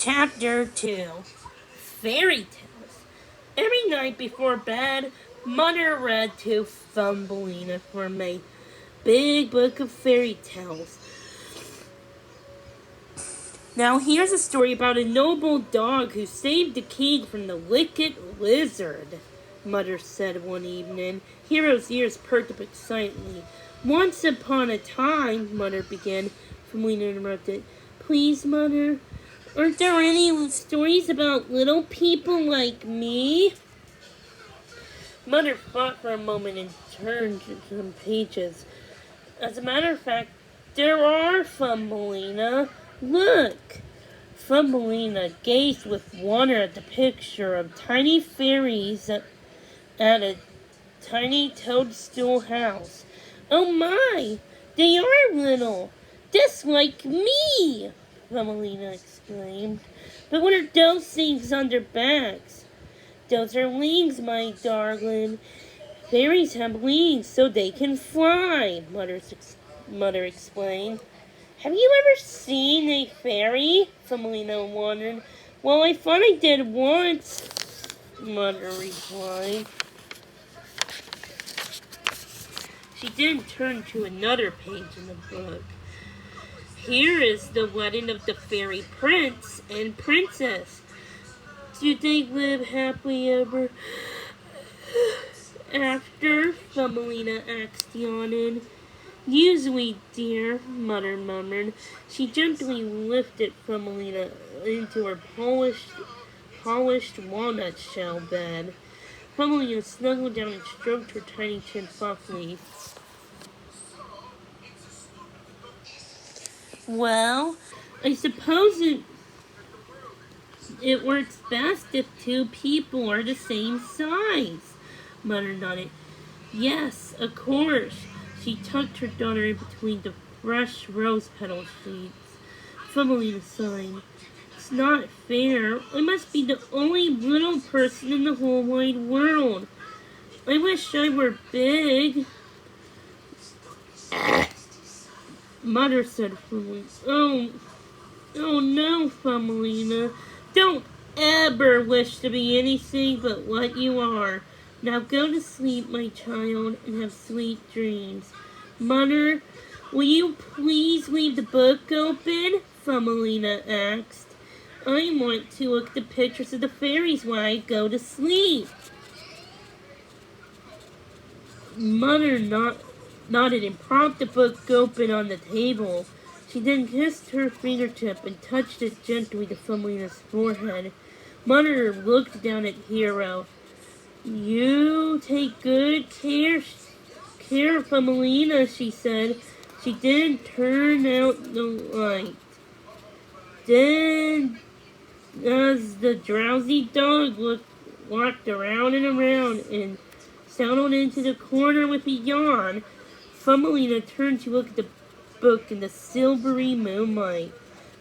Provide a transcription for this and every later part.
Chapter 2 Fairy Tales. Every night before bed, Mother read to Thumbelina from a big book of fairy tales. Now here's a story about a noble dog who saved the king from the wicked lizard, Mother said one evening. Hero's ears perked up excitedly. Once upon a time, Mother began. Thumbelina interrupted. Please, Mother, aren't there any stories about little people like me? Mother thought for a moment and turned to some pages. As a matter of fact, there are, Thumbelina. Look! Thumbelina gazed with wonder at the picture of tiny fairies at a tiny toadstool house. Oh my! They are little! Just like me! Thumbelina exclaimed. But what are those things on their backs? Those are wings, my darling. Fairies have wings so they can fly, Mother explained. Have you ever seen a fairy? Thumbelina wondered. Well, I thought I did once, Mother replied. She then turned to another page in the book. Here is the wedding of the fairy prince and princess. Do they live happily ever after? Thumbelina asked, yawning. Usually, dear, Mother murmured. She gently lifted Thumbelina into her polished walnut shell bed. Thumbelina snuggled down and stroked her tiny chin softly. Well, I suppose it works best if two people are the same size, Mother nodded. Yes, of course. She tucked her daughter in between the fresh rose petal sheets. Thumbelina sighed. It's not fair. I must be the only little person in the whole wide world. I wish I were big. Mother said firmly. Oh no, Thumbelina. Don't ever wish to be anything but what you are. Now go to sleep, my child, and have sweet dreams. Mother, will you please leave the book open? Thumbelina asked. I want to look at the pictures of the fairies while I go to sleep. Mother nodded and propped the book open on the table. She then kissed her fingertip and touched it gently to Thumbelina's forehead. Mother looked down at Hero. You take good care of Thumbelina, she said. She then turned out the light. Then, as the drowsy dog walked around and around and settled into the corner with a yawn, Thumbelina turned to look at the book in the silvery moonlight.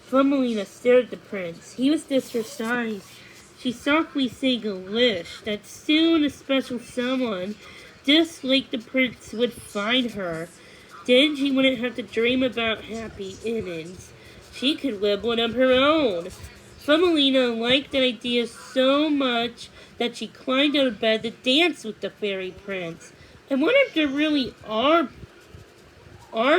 Thumbelina stared at the prince. He was just her size. She softly sang a wish that soon a special someone, just like the prince, would find her. Then she wouldn't have to dream about happy endings. She could live one of her own. Thumbelina liked that idea so much that she climbed out of bed to dance with the fairy prince. I wonder if there really are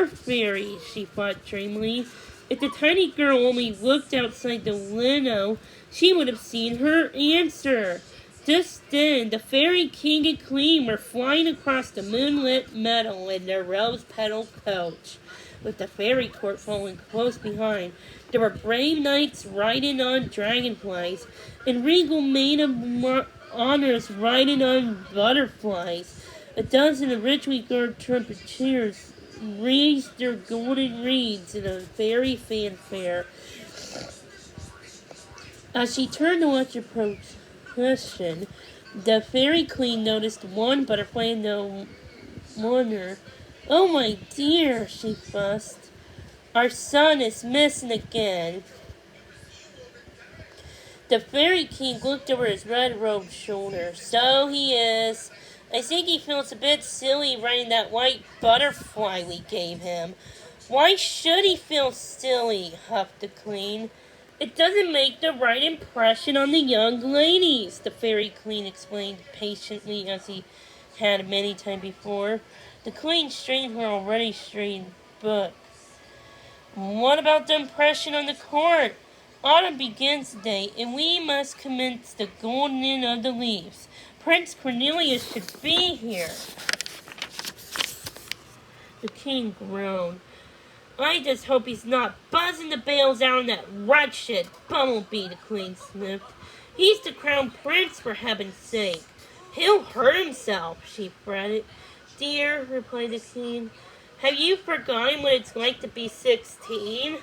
fairies, she thought dreamily. If the tiny girl only looked outside the window, she would have seen her answer. Just then, the fairy king and queen were flying across the moonlit meadow in their rose-petal coach, with the fairy court following close behind. There were brave knights riding on dragonflies, and regal maid of honors riding on butterflies. A dozen of richly garbed trumpeters raised their golden reeds in a fairy fanfare. As she turned to watch the procession, the fairy queen noticed one butterfly in no wonder. Oh my dear, she fussed. Our son is missing again. The fairy king looked over his red-robed shoulder. So he is. I think he feels a bit silly riding that white butterfly we gave him. Why should he feel silly? Huffed the queen. It doesn't make the right impression on the young ladies, the Fairy Queen explained patiently as he had many times before. The Queen straightened her already straightened book. What about the impression on the court? Autumn begins today, and we must commence the goldening of the leaves. Prince Cornelius should be here. The king groaned. I just hope he's not buzzing the bales out on that wretched bumblebee, the queen sniffed. He's the crown prince, for heaven's sake. He'll hurt himself, she fretted. Dear, replied the king, have you forgotten what it's like to be 16?